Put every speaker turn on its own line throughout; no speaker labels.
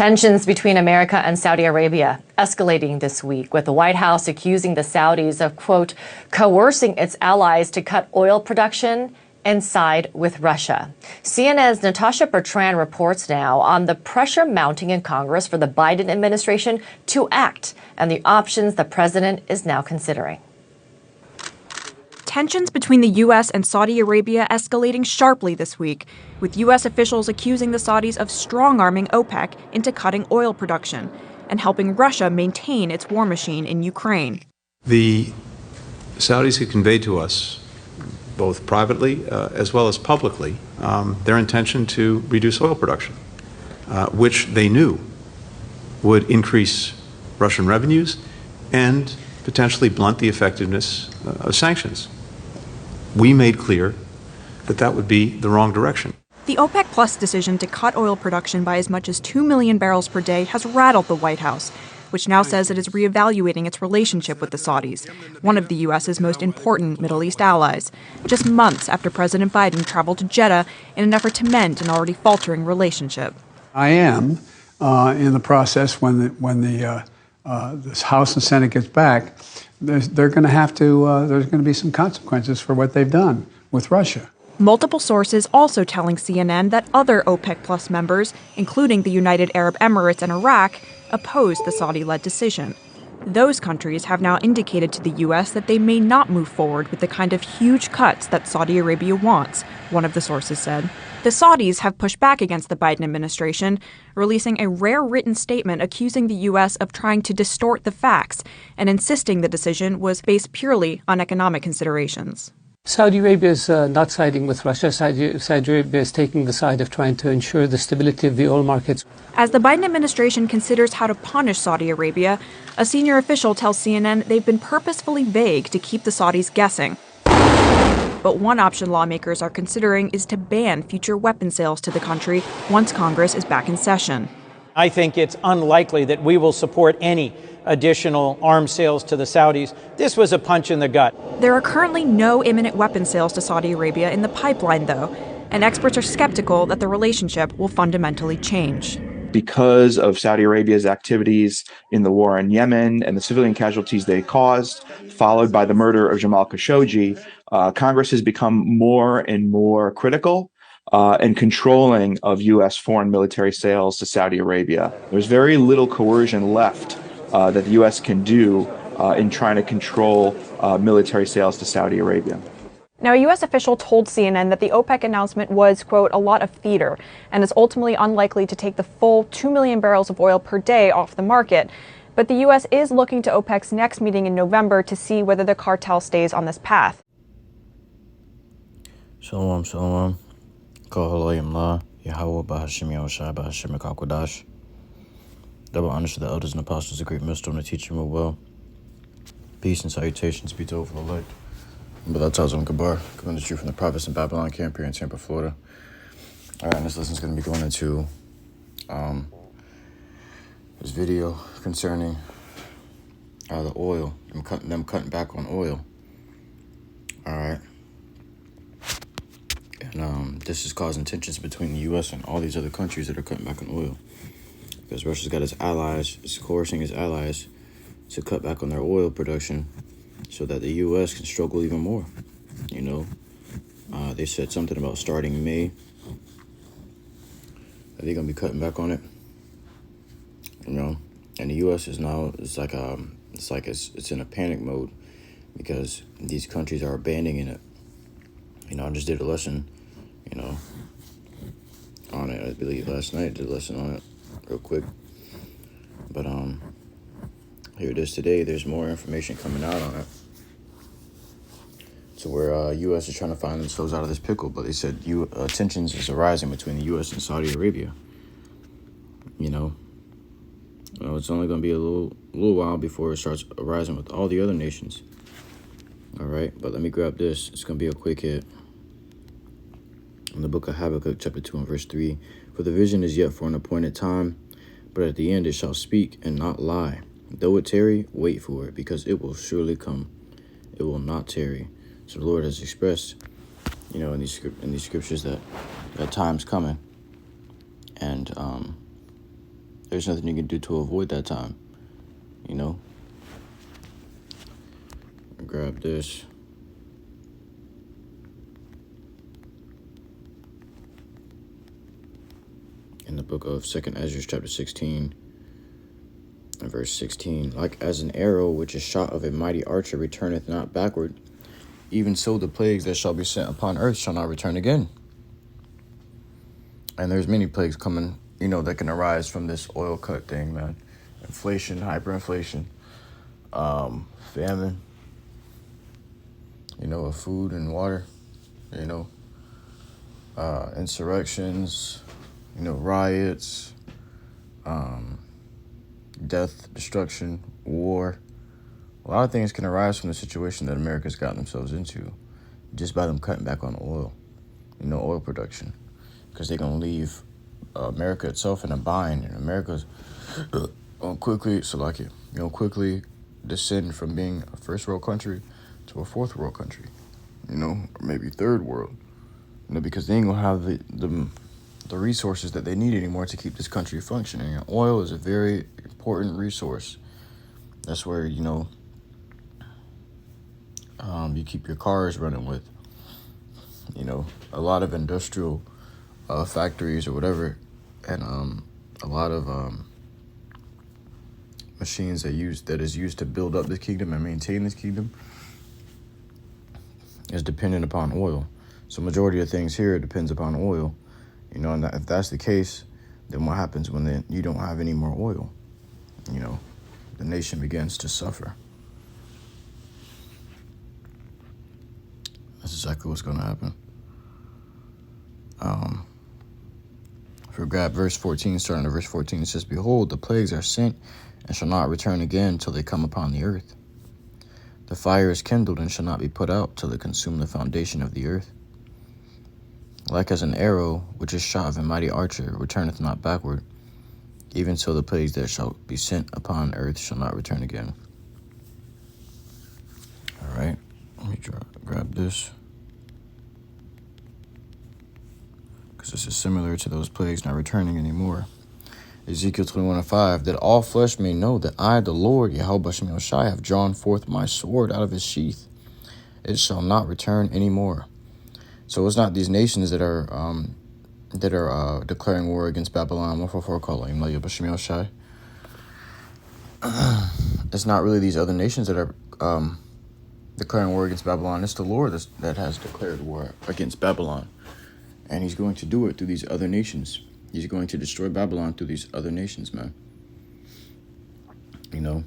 Tensions between America and Saudi Arabia escalating this week, with the White House accusing the Saudis of, quote, coercing its allies to cut oil production and side with Russia. CNN's Natasha Bertrand reports now on the pressure mounting in Congress for the Biden administration to act and the options the president is now considering.
Tensions between the U.S. and Saudi Arabia escalating sharply this week, with U.S. officials accusing the Saudis of strong-arming OPEC into cutting oil production and helping Russia maintain its war machine in Ukraine.
The Saudis had conveyed to us, both privately as well as publicly, their intention to reduce oil production, which they knew would increase Russian revenues and potentially blunt the effectiveness of sanctions. We made clear that that would be the wrong direction.
The OPEC Plus decision to cut oil production by as much as 2 million barrels per day has rattled the White House, which now says it is reevaluating its relationship with the Saudis, one of the U.S.'s most important Middle East allies, just months after President Biden traveled to Jeddah in an effort to mend an already faltering relationship.
I am in the process when the House and Senate gets back. They're going to have to. There's going to be some consequences for what they've done with Russia.
Multiple sources also telling CNN that other OPEC Plus members, including the United Arab Emirates and Iraq, opposed the Saudi-led decision. Those countries have now indicated to the U.S. that they may not move forward with the kind of huge cuts that Saudi Arabia wants, one of the sources said. The Saudis have pushed back against the Biden administration, releasing a rare written statement accusing the U.S. of trying to distort the facts and insisting the decision was based purely on economic considerations.
Saudi Arabia is not siding with Russia. Saudi Arabia is taking the side of trying to ensure the stability of the oil markets.
As the Biden administration considers how to punish Saudi Arabia, a senior official tells CNN they've been purposefully vague to keep the Saudis guessing. But one option lawmakers are considering is to ban future weapon sales to the country once Congress is back in session.
I think it's unlikely that we will support any additional arms sales to the Saudis. This was a punch in the gut.
There are currently no imminent weapon sales to Saudi Arabia in the pipeline, though, and experts are skeptical that the relationship will fundamentally change.
Because of Saudi Arabia's activities in the war in Yemen and the civilian casualties they caused, followed by the murder of Jamal Khashoggi, Congress has become more and more critical and controlling of U.S. foreign military sales to Saudi Arabia. There's very little coercion left that the U.S. can do in trying to control military sales to Saudi Arabia.
Now, a U.S. official told CNN that the OPEC announcement was, quote, a lot of theater and is ultimately unlikely to take the full 2 million barrels of oil per day off the market. But the U.S. is looking to OPEC's next meeting in November to see whether the cartel stays on this path.
Shalom, shalom. HALALYAM, YAHAWAH, BAHASHAM, QADASH. Double honors to the elders and apostles of Great Millstone to teach them well. Peace and salutations be to all for the light. But that's Kabar, coming to you from the prophets in Babylon camp here in Tampa, Florida. All right, and this lesson is going to be going into this video concerning the oil, them cutting back on oil. All right. And this is causing tensions between the U.S. and all these other countries that are cutting back on oil. Because Russia's got its allies, it's coercing its allies to cut back on their oil production so that the U.S. can struggle even more. You know, they said something about starting May. Are they going to be cutting back on it? You know, and the U.S. is now, it's in a panic mode because these countries are abandoning it. You know, I just did a lesson, you know, on it. I believe last night I did a lesson on it real quick. But here it is today. There's more information coming out on it. So where U.S. is trying to find themselves out of this pickle, but they said tensions is arising between the U.S. and Saudi Arabia. You know, it's only going to be a little while before it starts arising with all the other nations. All right, but let me grab this. It's going to be a quick hit. In the book of Habakkuk, chapter 2 and verse 3, for the vision is yet for an appointed time, but at the end it shall speak and not lie. Though it tarry, wait for it, because it will surely come. It will not tarry. So the Lord has expressed, you know, in these scriptures that time's coming, and there's nothing you can do to avoid that time, you know. Grab this. In the book of 2nd Ezra, chapter 16, and verse 16. Like as an arrow which is shot of a mighty archer returneth not backward, even so the plagues that shall be sent upon earth shall not return again. And there's many plagues coming, you know, that can arise from this oil cut thing, man. Inflation, hyperinflation, famine, you know, of food and water, you know, insurrections, you know, riots, death, destruction, war. A lot of things can arise from the situation that America's gotten themselves into just by them cutting back on oil, you know, oil production, because they're going to leave America itself in a bind, and America's quickly descend from being a first world country to a fourth world country, you know, or maybe third world, you know, because they ain't gonna have the resources that they need anymore to keep this country functioning. And oil is a very important resource. That's where, you know, you keep your cars running with, you know, a lot of industrial factories or whatever, and a lot of machines that is used to build up this kingdom and maintain this kingdom is dependent upon oil. So majority of things here depends upon oil, you know, and if that's the case, then what happens when you don't have any more oil? You know, the nation begins to suffer. That's exactly what's going to happen. If we grab verse 14, starting at verse 14, it says, Behold, the plagues are sent and shall not return again till they come upon the earth. The fire is kindled and shall not be put out till it consume the foundation of the earth. Like as an arrow which is shot of a mighty archer returneth not backward, even so the plagues that shall be sent upon earth shall not return again. All right, let me grab this, because this is similar to those plagues not returning anymore. Ezekiel 21:5, that all flesh may know that I, the Lord, YAHAWASHI, have drawn forth my sword out of his sheath. It shall not return anymore. So it's not these nations that are declaring war against Babylon. 144 calling YAHAWASHI. It's not really these other nations that are declaring war against Babylon. It's the Lord that has declared war against Babylon. And he's going to do it through these other nations. He's going to destroy Babylon through these other nations, man. You know.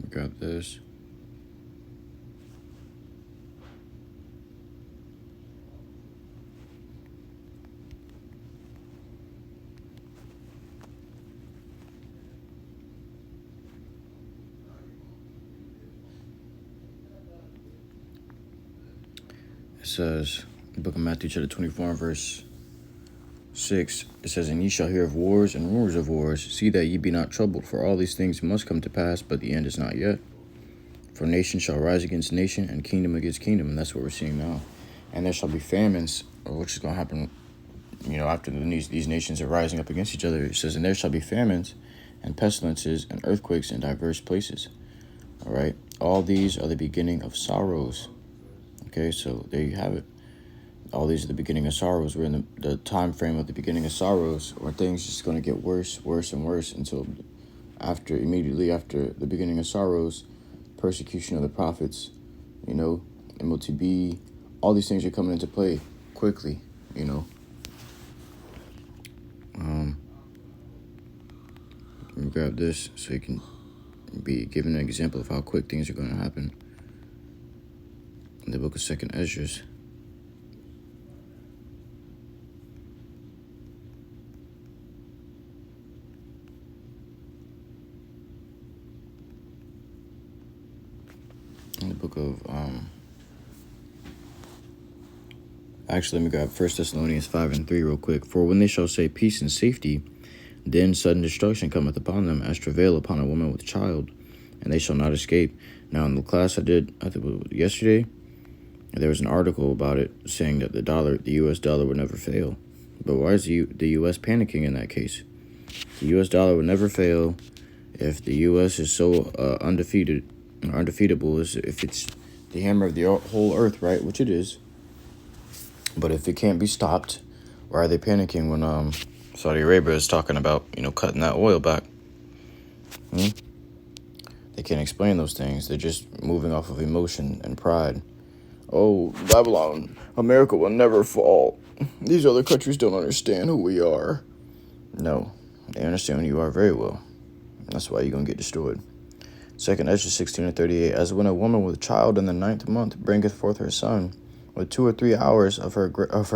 We got this. It says, the book of Matthew, chapter 24, verse 6, it says, And ye shall hear of wars and rumors of wars. See that ye be not troubled, for all these things must come to pass, but the end is not yet. For nation shall rise against nation, and kingdom against kingdom, and that's what we're seeing now. And there shall be famines, which is going to happen, you know, after these nations are rising up against each other. It says, And there shall be famines, and pestilences, and earthquakes in diverse places. All right? All these are the beginning of sorrows. Okay, so there you have it. All these are the beginning of sorrows. We're in the time frame of the beginning of sorrows, where things just going to get worse, worse, and worse until immediately after the beginning of sorrows, persecution of the prophets, you know, MOTB, all these things are coming into play quickly, you know. Let me grab this so you can be given an example of how quick things are going to happen. In the book of 2nd Ezra. In the book of, actually, let me grab 1 Thessalonians 5:3 real quick. For when they shall say peace and safety, then sudden destruction cometh upon them, as travail upon a woman with child, and they shall not escape. Now, in the class I did, I think it was yesterday, There was an article about it saying that the U.S. dollar would never fail. But why is the U.S. panicking in that case? The U.S. dollar would never fail if the U.S. is so undefeatable, if it's the hammer of the whole earth, right? Which it is. But if it can't be stopped, why are they panicking when Saudi Arabia is talking about, cutting that oil back? They can't explain those things. They're just moving off of emotion and pride. Oh, Babylon, America will never fall. These other countries don't understand who we are. No, they understand who you are very well. That's why you're going to get destroyed. 2nd Ezra 16:38. As when a woman with child in the 9th month bringeth forth her son, with 2 or 3 hours of her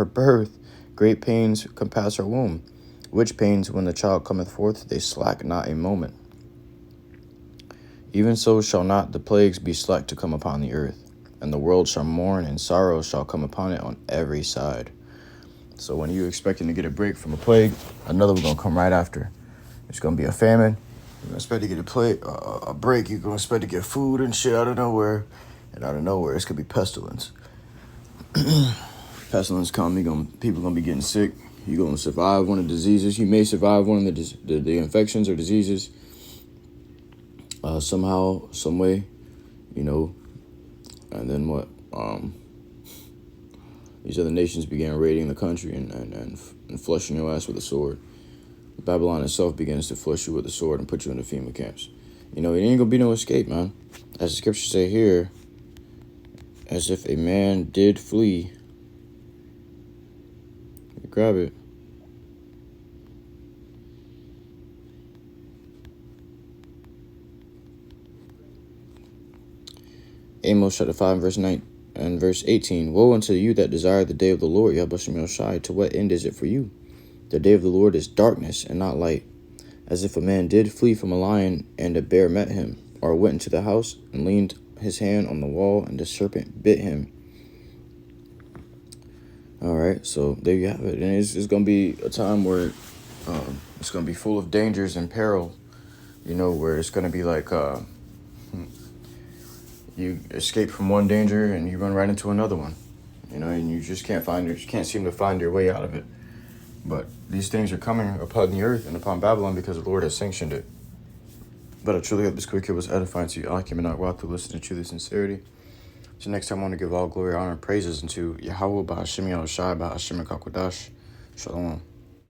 birth, great pains compass her womb. Which pains, when the child cometh forth, they slack not a moment. Even so shall not the plagues be slack to come upon the earth, and the world shall mourn, and sorrow shall come upon it on every side. So when you're expecting to get a break from a plague, another one's going to come right after. It's going to be a famine. You're going to expect to get a break. You're going to expect to get food and shit out of nowhere. And out of nowhere, it's going to be pestilence. Pestilence come, people going to be getting sick. You're going to survive one of the diseases. You may survive one of the infections or diseases somehow, some way, And then what? These other nations began raiding the country and flushing your ass with a sword. Babylon itself begins to flush you with a sword and put you in the FEMA camps. It ain't going to be no escape, man. As the scriptures say here, as if a man did flee. Grab it. Amos chapter 5 verse 9 and verse 18. Woe unto you that desire the day of the Lord, YAHAWASHI. To what end is it for you? The day of the Lord is darkness and not light. As if a man did flee from a lion, and a bear met him, or went into the house and leaned his hand on the wall, and the serpent bit him. All right, so there you have it. And it's going to be a time where it's going to be full of dangers and peril, where it's going to be like you escape from one danger and you run right into another one, and you just can't seem to find your way out of it. But these things are coming upon the earth and upon Babylon because the Lord has sanctioned it. But I truly hope this quick hit was edifying to you. I came not to listen to truly sincerity. So next time I want to give all glory, honor, and praises unto Yahawah, BAHASHAM, YAHAWASHI, BAHASHAM, QADASH. Shalom.